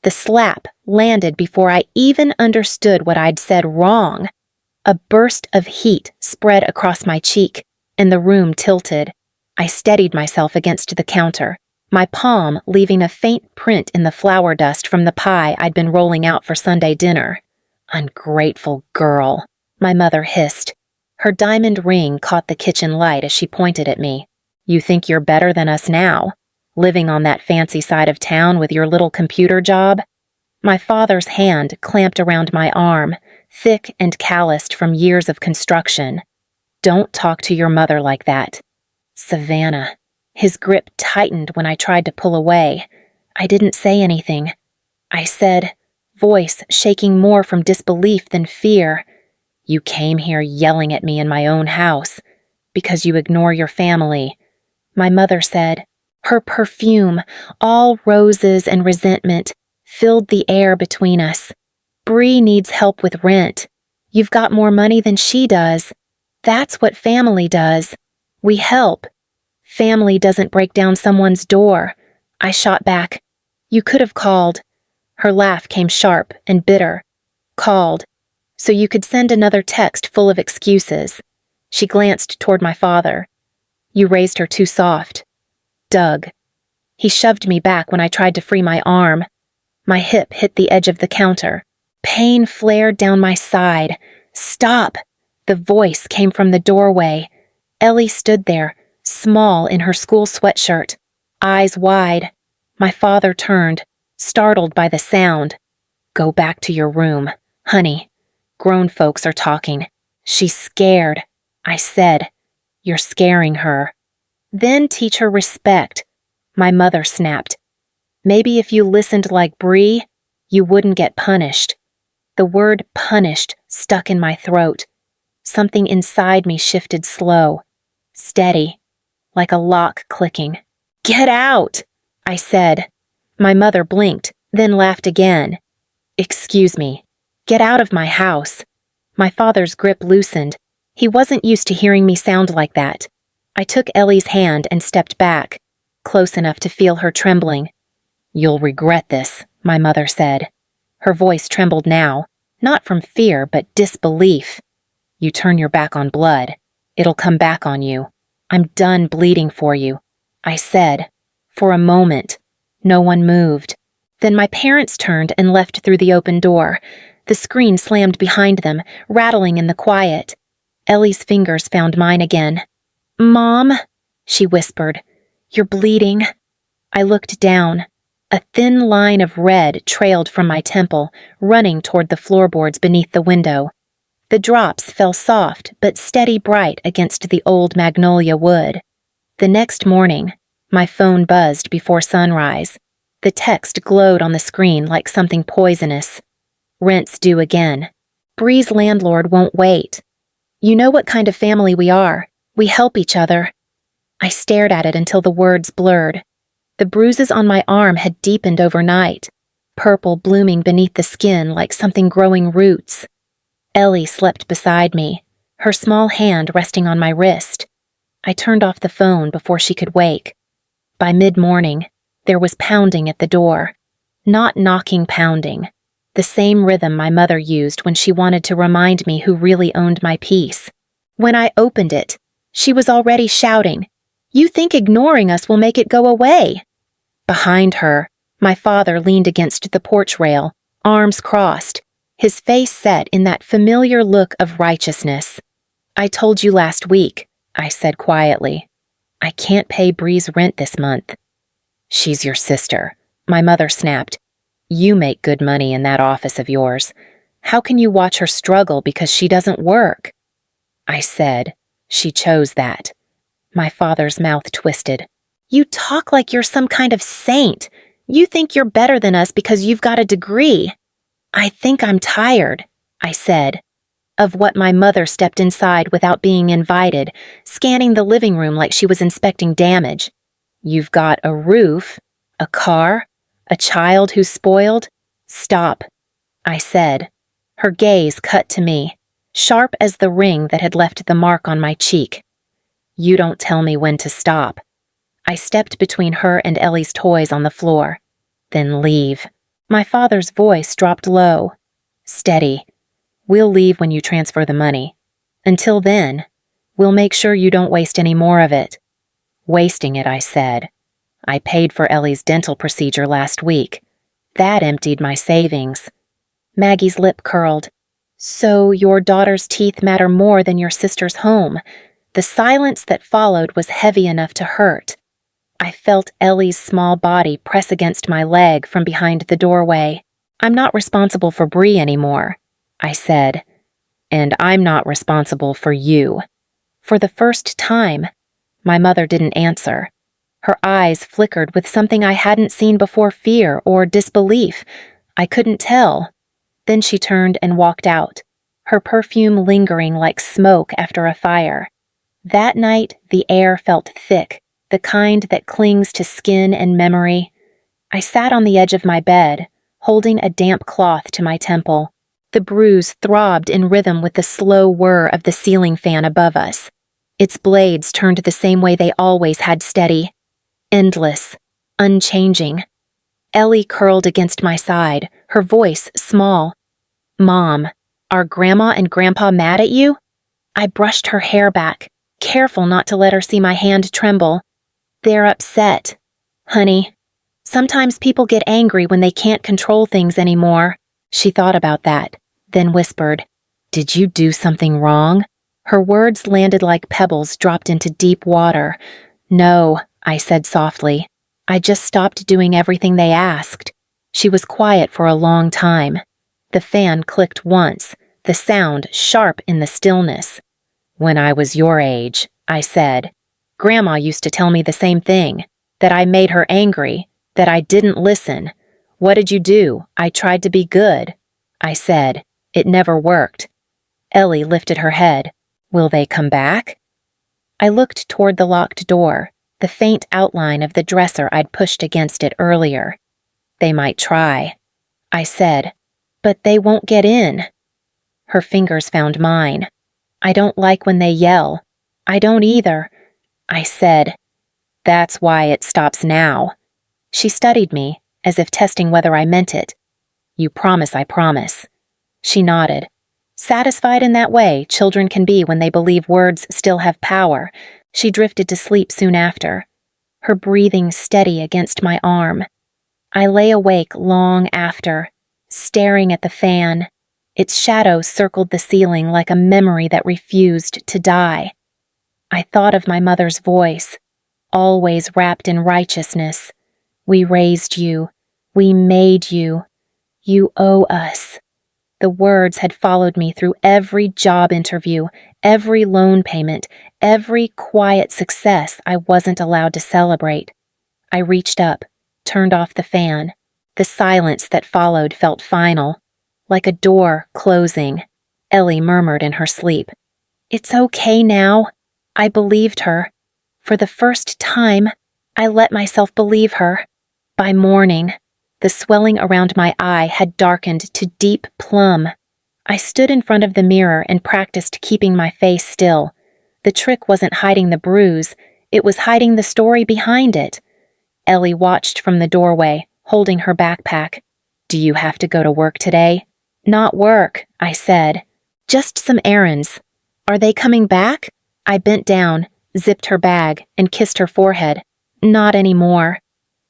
The slap landed before I even understood what I'd said wrong. A burst of heat spread across my cheek, and the room tilted. I steadied myself against the counter, my palm leaving a faint print in the flour dust from the pie I'd been rolling out for Sunday dinner. "Ungrateful girl," my mother hissed. Her diamond ring caught the kitchen light as she pointed at me. "You think you're better than us now, living on that fancy side of town with your little computer job?" My father's hand clamped around my arm, thick and calloused from years of construction. "Don't talk to your mother like that." "Savannah." His grip tightened when I tried to pull away. I didn't say anything. I said, voice shaking more from disbelief than fear, "You came here yelling at me in my own house because you ignore your family." My mother said. Her perfume, all roses and resentment, filled the air between us. "Bree needs help with rent. You've got more money than she does. That's what family does. We help. Family doesn't break down someone's door." I shot back. "You could have called." Her laugh came sharp and bitter. "Called. So you could send another text full of excuses." She glanced toward my father. "You raised her too soft." "Doug." He shoved me back when I tried to free my arm. My hip hit the edge of the counter. Pain flared down my side. "Stop!" The voice came from the doorway. Ellie stood there, small in her school sweatshirt, eyes wide. My father turned, startled by the sound. "Go back to your room, honey. Grown folks are talking. She's scared." I said, "You're scaring her." "Then teach her respect," my mother snapped. "Maybe if you listened like Bree, you wouldn't get punished." The word punished stuck in my throat. Something inside me shifted slow, steady, like a lock clicking. "Get out," I said. My mother blinked, then laughed again. "Excuse me. Get out of my house." My father's grip loosened. He wasn't used to hearing me sound like that. I took Ellie's hand and stepped back, close enough to feel her trembling. "You'll regret this," my mother said. Her voice trembled now, not from fear but disbelief. "You turn your back on blood, it'll come back on you. I'm done bleeding for you," I said. For a moment, no one moved. Then my parents turned and left through the open door. The screen slammed behind them, rattling in the quiet. Ellie's fingers found mine again. "Mom," she whispered, "you're bleeding." I looked down. A thin line of red trailed from my temple, running toward the floorboards beneath the window. The drops fell soft but steady bright against the old magnolia wood. The next morning, my phone buzzed before sunrise. The text glowed on the screen like something poisonous. "Rent's due again. Bree's landlord won't wait. You know what kind of family we are. We help each other." I stared at it until the words blurred. The bruises on my arm had deepened overnight, purple blooming beneath the skin like something growing roots. Ellie slept beside me, her small hand resting on my wrist. I turned off the phone before she could wake. By mid-morning, there was pounding at the door. Not knocking pounding. The same rhythm my mother used when she wanted to remind me who really owned my peace. When I opened it, she was already shouting, "You think ignoring us will make it go away?" Behind her, my father leaned against the porch rail, arms crossed, his face set in that familiar look of righteousness. "I told you last week," I said quietly. "I can't pay Bree's rent this month." "She's your sister," my mother snapped. "You make good money in that office of yours. How can you watch her struggle because she doesn't work?" I said, "She chose that." My father's mouth twisted. "You talk like you're some kind of saint. You think you're better than us because you've got a degree." "I think I'm tired," I said, of what my mother stepped inside without being invited, scanning the living room like she was inspecting damage. "You've got a roof, a car, a child who's spoiled. Stop," I said. Her gaze cut to me, sharp as the ring that had left the mark on my cheek. "You don't tell me when to stop." I stepped between her and Ellie's toys on the floor. "Then leave." My father's voice dropped low. Steady. We'll leave when you transfer the money. Until then, we'll make sure you don't waste any more of it. Wasting it, I said. I paid for Ellie's dental procedure last week. That emptied my savings. Maggie's lip curled. So your daughter's teeth matter more than your sister's home. The silence that followed was heavy enough to hurt. I felt Ellie's small body press against my leg from behind the doorway. I'm not responsible for Bree anymore, I said. And I'm not responsible for you. For the first time, my mother didn't answer. Her eyes flickered with something I hadn't seen before, fear or disbelief. I couldn't tell. Then she turned and walked out, her perfume lingering like smoke after a fire. That night, the air felt thick, the kind that clings to skin and memory. I sat on the edge of my bed, holding a damp cloth to my temple. The bruise throbbed in rhythm with the slow whir of the ceiling fan above us. Its blades turned the same way they always had, steady. Endless, unchanging. Ellie curled against my side, her voice small. Mom, are Grandma and Grandpa mad at you? I brushed her hair back, careful not to let her see my hand tremble. They're upset. Honey, sometimes people get angry when they can't control things anymore. She thought about that, then whispered, Did you do something wrong? Her words landed like pebbles dropped into deep water. No, I said softly. I just stopped doing everything they asked. She was quiet for a long time. The fan clicked once, the sound sharp in the stillness. When I was your age, I said. Grandma used to tell me the same thing, that I made her angry, that I didn't listen. What did you do? I tried to be good. I said. It never worked. Ellie lifted her head. Will they come back? I looked toward the locked door, the faint outline of the dresser I'd pushed against it earlier. They might try. I said, but they won't get in. Her fingers found mine. I don't like when they yell. I don't either. I said, that's why it stops now. She studied me, as if testing whether I meant it. You promise I promise. She nodded. Satisfied in that way children can be when they believe words still have power, she drifted to sleep soon after, her breathing steady against my arm. I lay awake long after, staring at the fan. Its shadow circled the ceiling like a memory that refused to die. I thought of my mother's voice, always wrapped in righteousness. We raised you. We made you. You owe us. The words had followed me through every job interview, every loan payment, every quiet success I wasn't allowed to celebrate. I reached up, turned off the fan. The silence that followed felt final, like a door closing. Ellie murmured in her sleep. It's okay now. I believed her. For the first time, I let myself believe her. By morning, the swelling around my eye had darkened to deep plum. I stood in front of the mirror and practiced keeping my face still. The trick wasn't hiding the bruise, it was hiding the story behind it. Ellie watched from the doorway, holding her backpack. Do you have to go to work today? Not work, I said. Just some errands. Are they coming back? I bent down, zipped her bag, and kissed her forehead. Not anymore.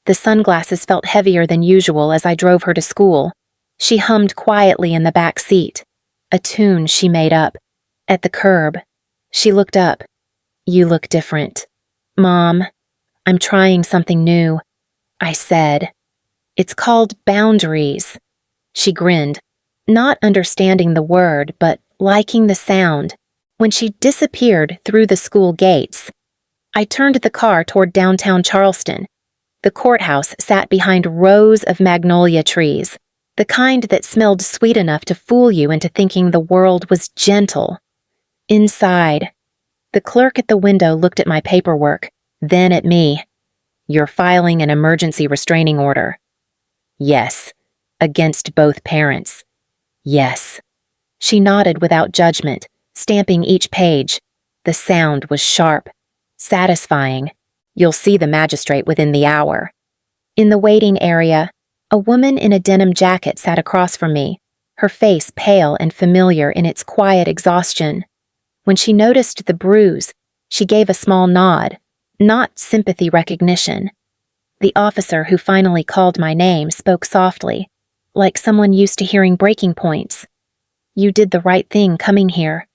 The sunglasses felt heavier than usual as I drove her to school. She hummed quietly in the back seat, a tune she made up. At the curb, she looked up. You look different. Mom, I'm trying something new. I said. It's called boundaries. She grinned, not understanding the word, but liking the sound. When she disappeared through the school gates, I turned the car toward downtown Charleston. The courthouse sat behind rows of magnolia trees, the kind that smelled sweet enough to fool you into thinking the world was gentle. Inside, the clerk at the window looked at my paperwork, then at me. You're filing an emergency restraining order. Yes. Against both parents. Yes. She nodded without judgment, stamping each page. The sound was sharp, satisfying. You'll see the magistrate within the hour. In the waiting area, A woman in a denim jacket sat across from me, her face pale and familiar in its quiet exhaustion. When she noticed the bruise, she gave a small nod, not sympathy recognition. The officer who finally called my name spoke softly, like someone used to hearing breaking points. "You did the right thing coming here.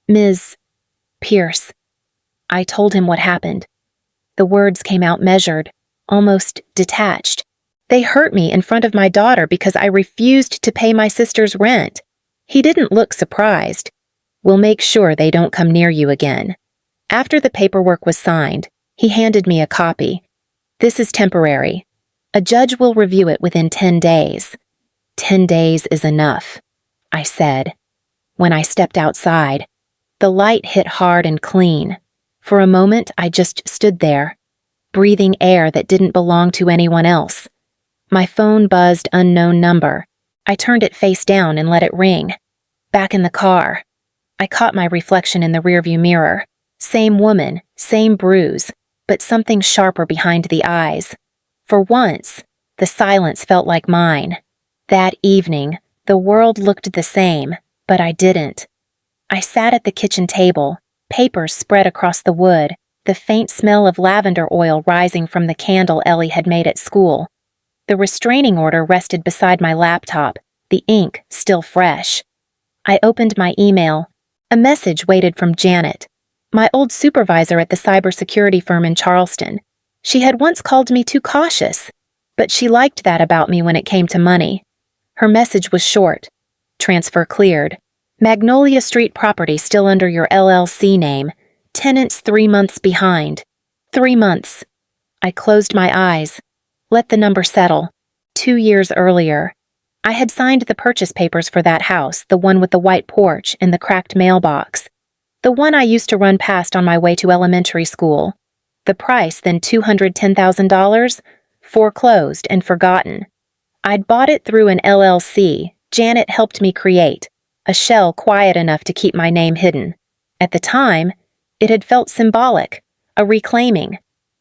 Ms. Pierce." I told him what happened. The words came out measured, almost detached. They hurt me in front of my daughter because I refused to pay my sister's rent. He didn't look surprised. "We'll make sure they don't come near you again." After the paperwork was signed, he handed me a copy. "This is temporary. A judge will review it within 10 days. 10 days is enough," I said. When I stepped outside, the light hit hard and clean. For a moment, I just stood there, breathing air that didn't belong to anyone else. My phone buzzed unknown number. I turned it face down and let it ring. Back in the car, I caught my reflection in the rearview mirror. Same woman, same bruise, but something sharper behind the eyes. For once, the silence felt like mine. That evening, the world looked the same, but I didn't. I sat at the kitchen table, papers spread across the wood, the faint smell of lavender oil rising from the candle Ellie had made at school. The restraining order rested beside my laptop, the ink still fresh. I opened my email. A message waited from Janet, my old supervisor at the cybersecurity firm in Charleston. She had once called me too cautious, but she liked that about me when it came to money. Her message was short. "Transfer cleared. Magnolia Street property still under your LLC name. Tenants 3 months behind." 3 months. I closed my eyes. Let the number settle. 2 years earlier, I had signed the purchase papers for that house, the one with the white porch and the cracked mailbox. The one I used to run past on my way to elementary school. The price, then $210,000, foreclosed and forgotten. I'd bought it through an LLC Janet helped me create, a shell quiet enough to keep my name hidden. At the time, it had felt symbolic, a reclaiming.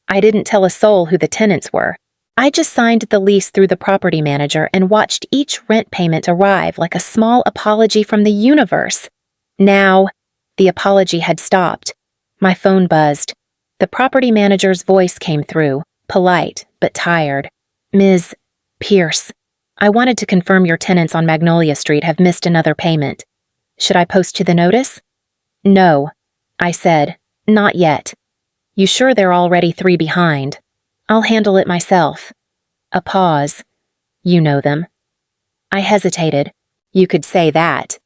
I didn't tell a soul who the tenants were. I just signed the lease through the property manager and watched each rent payment arrive like a small apology from the universe. Now, the apology had stopped. My phone buzzed. The property manager's voice came through, polite but tired. "Ms. Pierce, I wanted to confirm your tenants on Magnolia Street have missed another payment. Should I post you the notice?" "No," I said, "not yet. You sure they're already 3 behind? I'll handle it myself." A pause. "You know them." I hesitated. You could say that.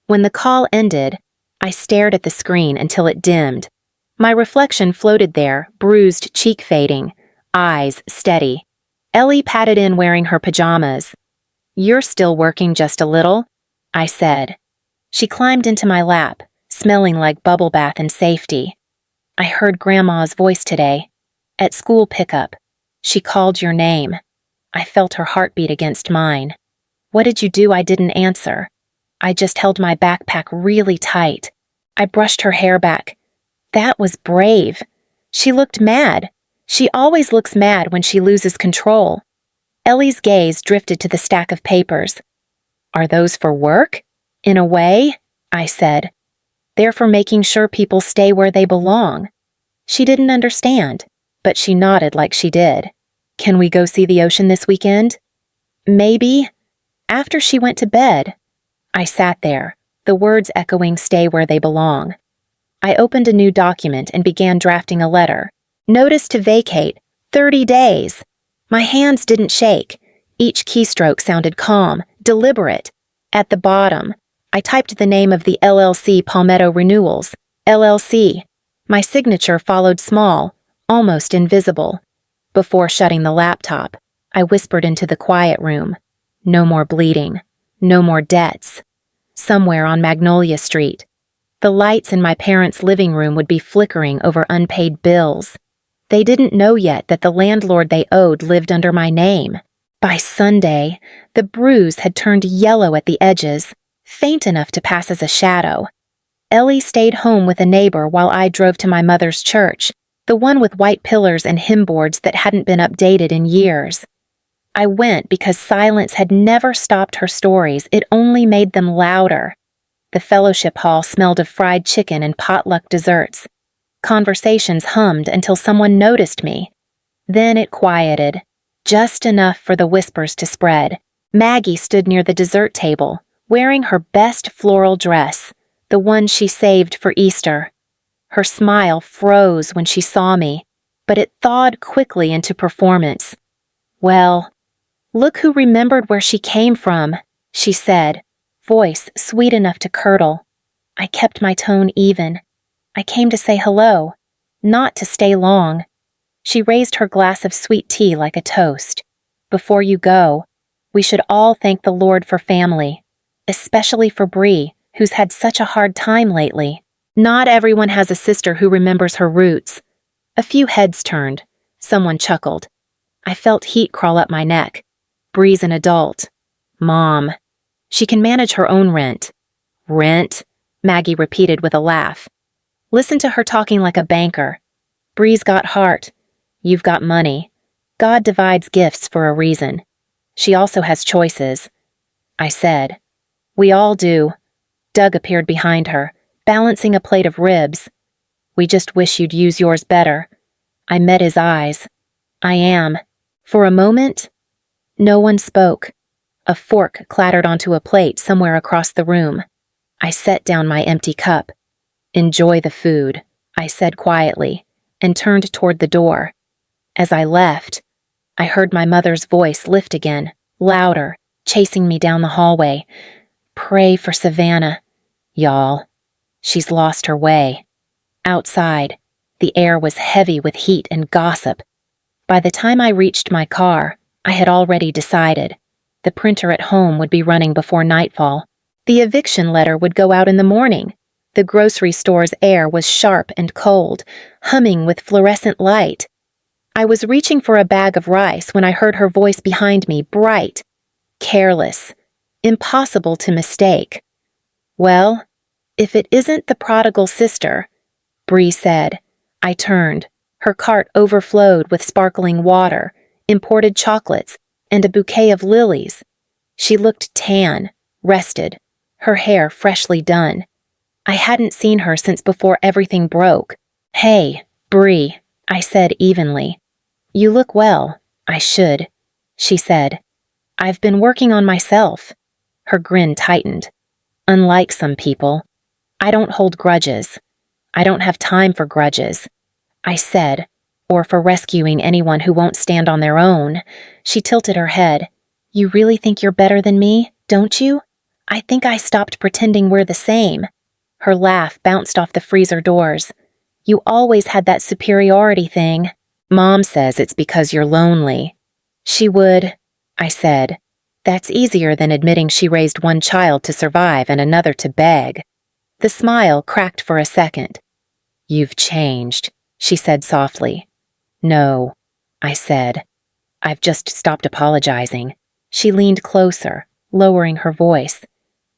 When the call ended, I stared at the screen until it dimmed. My reflection floated there, bruised cheek fading, eyes steady. Ellie patted in wearing her pajamas. "You're still working just a little," I said. She climbed into my lap, smelling like bubble bath and safety. "I heard Grandma's voice today. At school pickup. She called your name." I felt her heartbeat against mine. "What did you do I didn't answer?" I just held my backpack really tight. I brushed her hair back. That was brave. She looked mad. She always looks mad when she loses control. Ellie's gaze drifted to the stack of papers. "Are those for work?" "In a way," I said. "They're for making sure people stay where they belong." She didn't understand, but she nodded like she did. "Can we go see the ocean this weekend?" "Maybe." After she went to bed, I sat there, the words echoing "stay where they belong." I opened a new document and began drafting a letter. Notice to vacate, 30 days. My hands didn't shake. Each keystroke sounded calm, deliberate. At the bottom, I typed the name of the LLC Palmetto Renewals, LLC. My signature followed small, almost invisible. Before shutting the laptop, I whispered into the quiet room. No more bleeding. No more debts. Somewhere on Magnolia Street, the lights in my parents' living room would be flickering over unpaid bills. They didn't know yet that the landlord they owed lived under my name. By Sunday, the bruise had turned yellow at the edges, faint enough to pass as a shadow. Ellie stayed home with a neighbor while I drove to my mother's church, the one with white pillars and hymn boards that hadn't been updated in years. I went because silence had never stopped her stories, it only made them louder. The fellowship hall smelled of fried chicken and potluck desserts. Conversations hummed until someone noticed me. Then it quieted, just enough for the whispers to spread. Maggie stood near the dessert table, wearing her best floral dress, the one she saved for Easter. Her smile froze when she saw me, but it thawed quickly into performance. "Well, look who remembered where she came from," she said, voice sweet enough to curdle. I kept my tone even. "I came to say hello, not to stay long." She raised her glass of sweet tea like a toast. "Before you go, we should all thank the Lord for family, especially for Bree, who's had such a hard time lately. Not everyone has a sister who remembers her roots." A few heads turned. Someone chuckled. I felt heat crawl up my neck. Bree's an adult. Mom. She can manage her own rent. Rent? Maggie repeated with a laugh. Listen to her talking like a banker. Bree's got heart. You've got money. God divides gifts for a reason. She also has choices. I said. We all do. Doug appeared behind her, balancing a plate of ribs. We just wish you'd use yours better. I met his eyes. I am. For a moment, no one spoke. A fork clattered onto a plate somewhere across the room. I set down my empty cup. Enjoy the food, I said quietly, and turned toward the door. As I left, I heard my mother's voice lift again, louder, chasing me down the hallway. Pray for Savannah, y'all. She's lost her way. Outside, the air was heavy with heat and gossip. By the time I reached my car, I had already decided. The printer at home would be running before nightfall. The eviction letter would go out in the morning. The grocery store's air was sharp and cold, humming with fluorescent light. I was reaching for a bag of rice when I heard her voice behind me, bright, careless, impossible to mistake. Well, if it isn't the prodigal sister, Bree said. I turned. Her cart overflowed with sparkling water, imported chocolates, and a bouquet of lilies. She looked tan, rested, her hair freshly done. I hadn't seen her since before everything broke. Hey, Bree, I said evenly. You look well. I should, she said. I've been working on myself. Her grin tightened. Unlike some people, I don't hold grudges. I don't have time for grudges, I said, or for rescuing anyone who won't stand on their own. She tilted her head. You really think you're better than me, don't you? I think I stopped pretending we're the same. Her laugh bounced off the freezer doors. You always had that superiority thing. Mom says it's because you're lonely. She would, I said. That's easier than admitting she raised one child to survive and another to beg. The smile cracked for a second. You've changed, she said softly. No, I said. I've just stopped apologizing. She leaned closer, lowering her voice.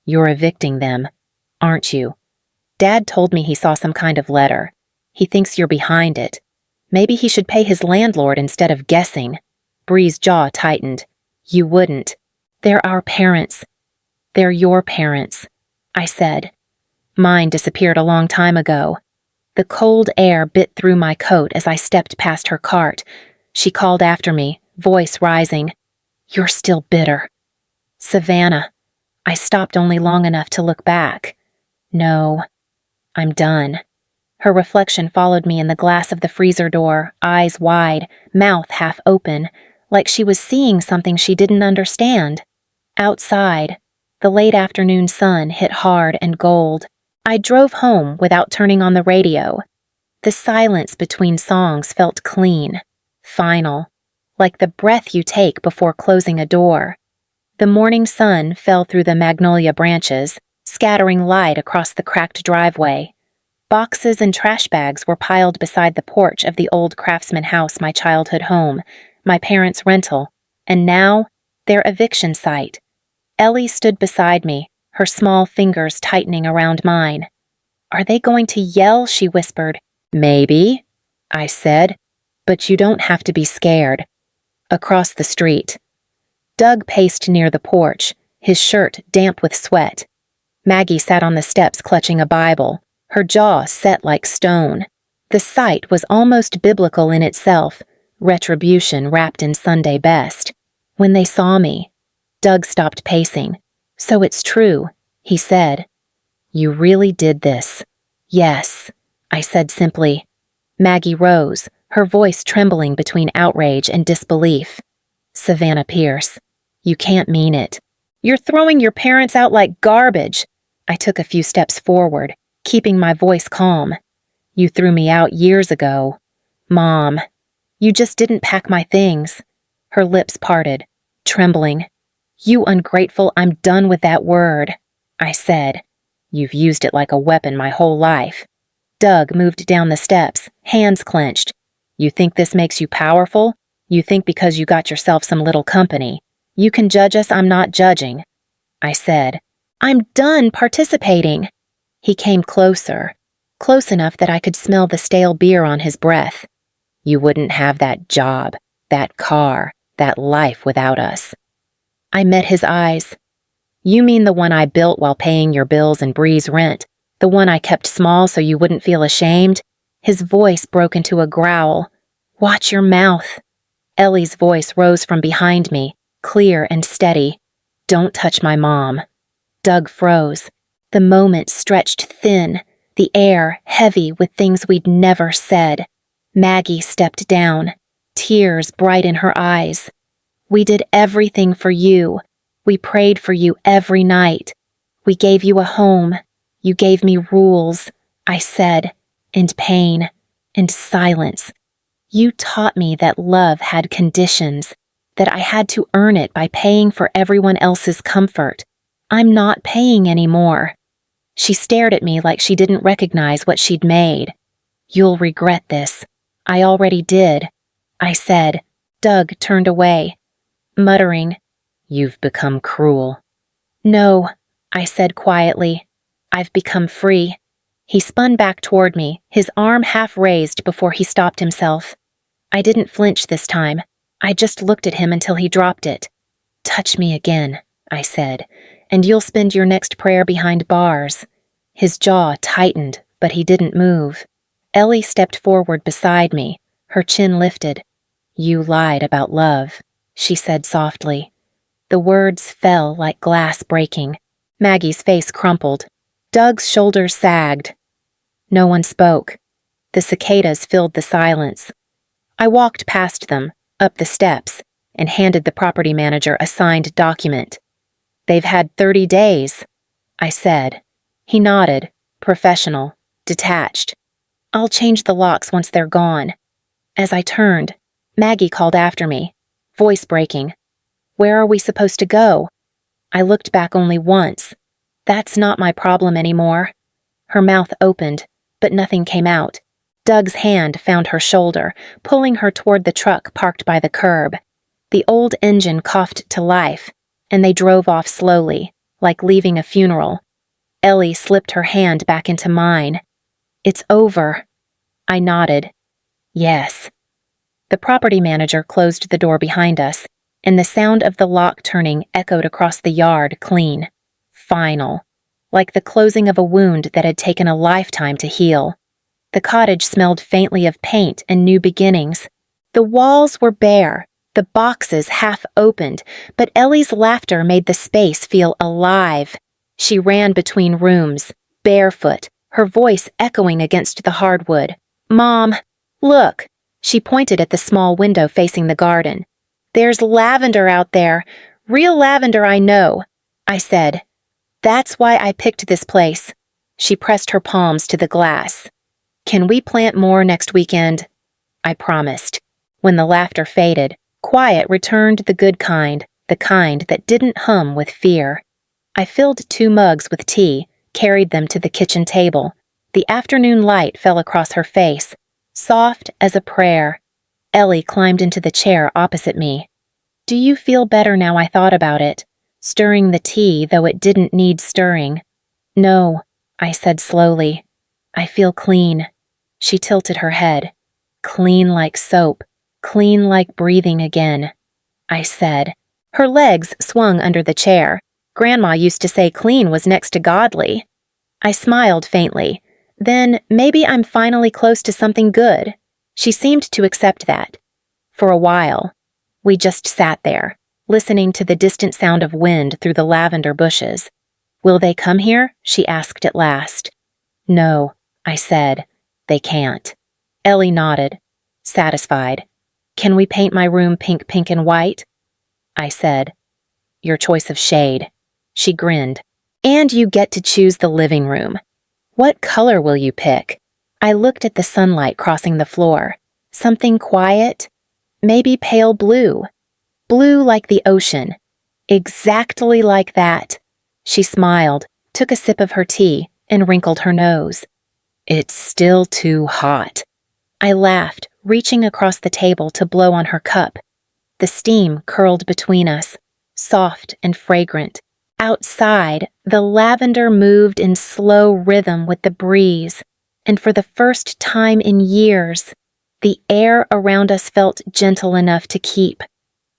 You're evicting them, aren't you? Dad told me he saw some kind of letter. He thinks you're behind it. Maybe he should pay his landlord instead of guessing. Bree's jaw tightened. You wouldn't. They're our parents. They're your parents, I said. Mine disappeared a long time ago. The cold air bit through my coat as I stepped past her cart. She called after me, voice rising. You're still bitter. Savannah. I stopped only long enough to look back. No, I'm done. Her reflection followed me in the glass of the freezer door, eyes wide, mouth half open, like she was seeing something she didn't understand. Outside, the late afternoon sun hit hard and gold. I drove home without turning on the radio. The silence between songs felt clean, final, like the breath you take before closing a door. The morning sun fell through the magnolia branches, scattering light across the cracked driveway. Boxes and trash bags were piled beside the porch of the old craftsman house, my childhood home, my parents' rental, and now their eviction site. Ellie stood beside me, her small fingers tightening around mine. Are they going to yell? She whispered. Maybe, I said, but you don't have to be scared. Across the street, Doug paced near the porch, his shirt damp with sweat. Maggie sat on the steps clutching a Bible, her jaw set like stone. The sight was almost biblical in itself, retribution wrapped in Sunday best. When they saw me, Doug stopped pacing. "So it's true," he said. "You really did this." "Yes," I said simply. Maggie rose, her voice trembling between outrage and disbelief. "Savannah Pierce, you can't mean it. You're throwing your parents out like garbage." I took a few steps forward, keeping my voice calm. "You threw me out years ago. Mom, you just didn't pack my things." Her lips parted, trembling. "You ungrateful, I'm done with that word," I said. "You've used it like a weapon my whole life." Doug moved down the steps, hands clenched. "You think this makes you powerful? You think because you got yourself some little company, you can judge us? I'm not judging." I said, "I'm done participating." He came closer, close enough that I could smell the stale beer on his breath. "You wouldn't have that job, that car, that life without us." I met his eyes. "You mean the one I built while paying your bills and Bree's rent? The one I kept small so you wouldn't feel ashamed?" His voice broke into a growl. "Watch your mouth." Ellie's voice rose from behind me, clear and steady. "Don't touch my mom." Doug froze. The moment stretched thin, the air heavy with things we'd never said. Maggie stepped down, tears bright in her eyes. "We did everything for you. We prayed for you every night. We gave you a home. You gave me rules," I said, and pain, and silence. "You taught me that love had conditions, that I had to earn it by paying for everyone else's comfort. I'm not paying anymore." She stared at me like she didn't recognize what she'd made. "You'll regret this." "I already did," I said. Doug turned away, muttering, "You've become cruel." "No," I said quietly. "I've become free." He spun back toward me, his arm half raised before he stopped himself. I didn't flinch this time. I just looked at him until he dropped it. "Touch me again," I said, "and you'll spend your next prayer behind bars." His jaw tightened, but he didn't move. Ellie stepped forward beside me, her chin lifted. "You lied about love," she said softly. The words fell like glass breaking. Maggie's face crumpled. Doug's shoulders sagged. No one spoke. The cicadas filled the silence. I walked past them, up the steps, and handed the property manager a signed document. "They've had 30 days, I said. He nodded, professional, detached. "I'll change the locks once they're gone." As I turned, Maggie called after me, voice breaking. "Where are we supposed to go?" I looked back only once. That's not my problem anymore. Her mouth opened, but nothing came out. Doug's hand found her shoulder, pulling her toward the truck parked by the curb. The old engine coughed to life, and they drove off slowly, like leaving a funeral. Ellie slipped her hand back into mine. "It's over." I nodded. "Yes." The property manager closed the door behind us, and the sound of the lock turning echoed across the yard clean. Final. Like the closing of a wound that had taken a lifetime to heal. The cottage smelled faintly of paint and new beginnings. The walls were bare, the boxes half opened, but Ellie's laughter made the space feel alive. She ran between rooms, barefoot, her voice echoing against the hardwood. "Mom, look!" She pointed at the small window facing the garden. "There's lavender out there. Real lavender, I know," I said. "That's why I picked this place." She pressed her palms to the glass. "Can we plant more next weekend?" I promised. When the laughter faded, quiet returned, the good kind, the kind that didn't hum with fear. I filled 2 mugs with tea, carried them to the kitchen table. The afternoon light fell across her face, soft as a prayer. Ellie climbed into the chair opposite me. "Do you feel better now I thought about it? Stirring the tea, though it didn't need stirring." "No," I said slowly. "I feel clean." She tilted her head. "Clean like soap, clean like breathing again," I said. Her legs swung under the chair. Grandma used to say clean was next to godly. I smiled faintly. Then maybe I'm finally close to something good. She seemed to accept that. For a while, we just sat there, listening to the distant sound of wind through the lavender bushes. Will they come here? She asked at last. No, I said. They can't. Ellie nodded, satisfied. Can we paint my room pink, pink, and white? I said. Your choice of shade. She grinned. And you get to choose the living room. What color will you pick? I looked at the sunlight crossing the floor. Something quiet? Maybe pale blue. Blue like the ocean. Exactly like that. She smiled, took a sip of her tea, and wrinkled her nose. It's still too hot. I laughed, reaching across the table to blow on her cup. The steam curled between us, soft and fragrant. Outside, the lavender moved in slow rhythm with the breeze, and for the first time in years, the air around us felt gentle enough to keep.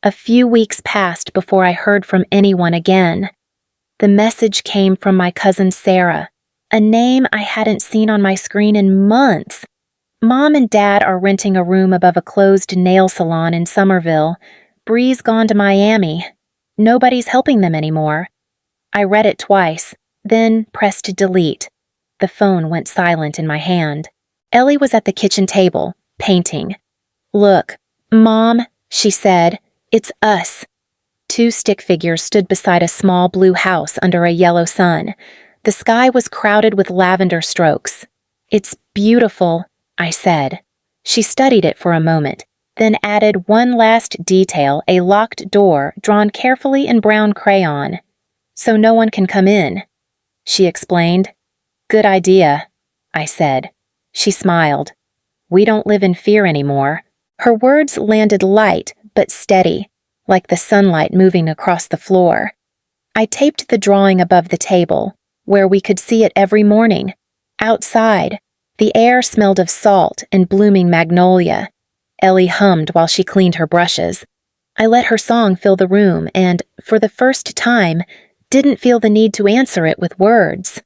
A few weeks passed before I heard from anyone again. The message came from my cousin Sarah, a name I hadn't seen on my screen in months. Mom and Dad are renting a room above a closed nail salon in Somerville. Bree's gone to Miami. Nobody's helping them anymore. I read it twice, then pressed delete. The phone went silent in my hand. Ellie was at the kitchen table, painting. Look, Mom, she said, it's us. Two stick figures stood beside a small blue house under a yellow sun. The sky was crowded with lavender strokes. It's beautiful, I said. She studied it for a moment, then added one last detail, a locked door drawn carefully in brown crayon. So no one can come in, she explained. Good idea, I said. She smiled. We don't live in fear anymore. Her words landed light but steady, like the sunlight moving across the floor. I taped the drawing above the table, where we could see it every morning. Outside, the air smelled of salt and blooming magnolia. Ellie hummed while she cleaned her brushes. I let her song fill the room and, for the first time, didn't feel the need to answer it with words.